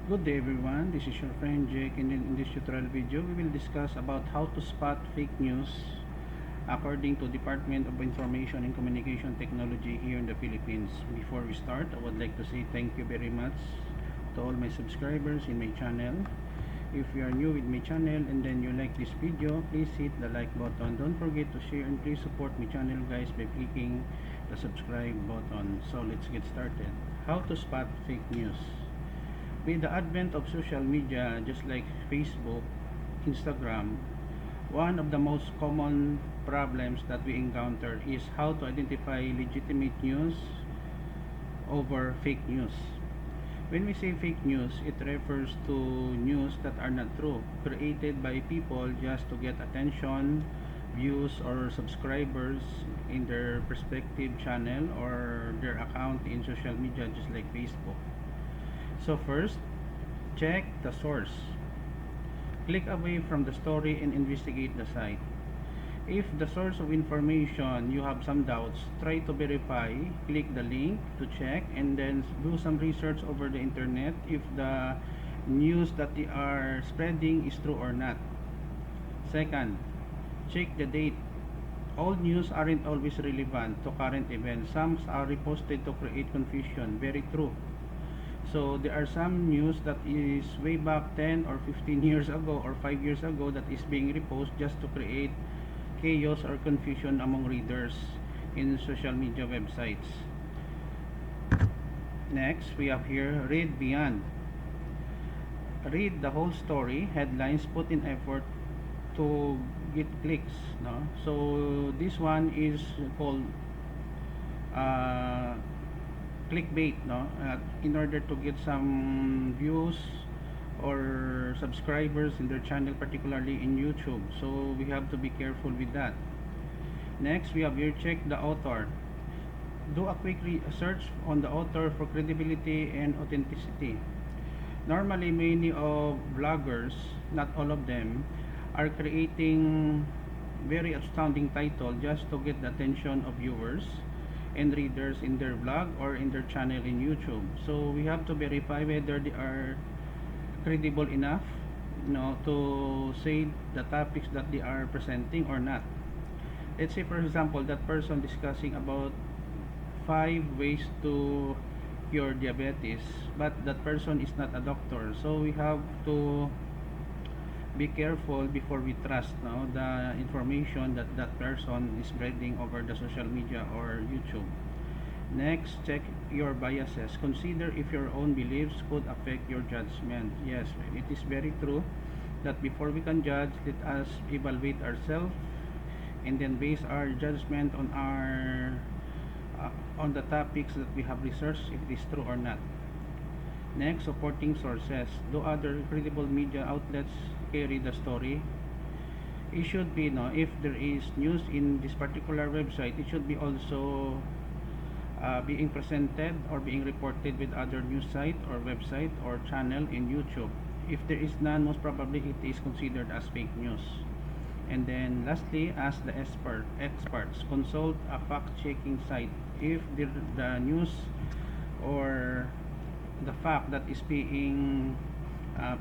Good day everyone, this is your friend Jake, and in this tutorial video we will discuss about how to spot fake news according to Department of Information and Communication Technology here in the Philippines. Before we start, I would like to say thank you very much to all my subscribers in my channel. If you are new with my channel and then you like this video, please hit the like button. Don't forget to share and please support my channel guys by clicking the subscribe button. So let's get started. How to spot fake news. With the advent of social media just like Facebook, Instagram, one of the most common problems that we encounter is how to identify legitimate news over fake news. When we say fake news, it refers to news that are not true, created by people just to get attention, views, or subscribers in their respective channel or their account in social media just like Facebook. So first, check the source. Click away from the story and investigate the site. If the source of information you have some doubts, try to verify. Click the link to check and then do some research over the internet if the news that they are spreading is true or not. Second, check the date. All news aren't always relevant to current events. Some are reposted to create confusion. Very true. So there are some news that is way back 10 or 15 years ago or 5 years ago that is being reposted just to create chaos or confusion among readers in social media websites. Next, we have here read beyond. Read the whole story, headlines, put in effort to get clicks. No? So this one is called clickbait, no, in order to get some views or subscribers in their channel, particularly in YouTube. So we have to be careful with that. Next, we have here check the author. Do a quick search on the author for credibility and authenticity. Normally many of bloggers, not all of them, are creating very astounding title just to get the attention of viewers and readers in their blog or in their channel in YouTube. So we have to verify whether they are credible enough, to say the topics that they are presenting or not. Let's say for example that person discussing about 5 ways to cure diabetes, but that person is not a doctor. So we have to be careful before we trust the information that that person is spreading over the social media or YouTube. Next, check your biases. Consider if your own beliefs could affect your judgment. Yes, it is very true that before we can judge, let us evaluate ourselves and then base our judgment on our on the topics that we have researched if it is true or not. Next, supporting sources. Do other credible media outlets carry the story? It should be, if there is news in this particular website, it should be also being presented or being reported with other news site or website or channel in YouTube. If there is none, most probably it is considered as fake news. And then lastly, ask the experts. Consult a fact-checking site if the news or the fact that is being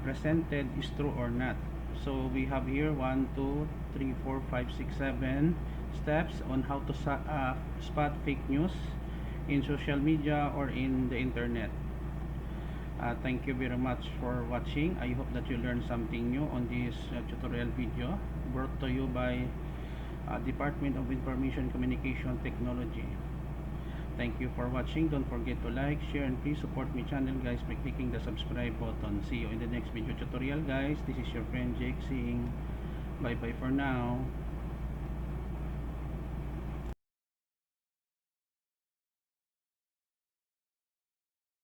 presented is true or not. So we have here 1 2 3 4 5 6 7 steps on how to spot fake news in social media or in the internet. Thank you very much for watching. I hope that you learned something new on this tutorial video brought to you by Department of Information Communication Technology. Thank you for watching. Don't forget to like, share, and please support my channel guys by clicking the subscribe button. See you in the next video tutorial guys. This is your friend Jake saying bye bye for now.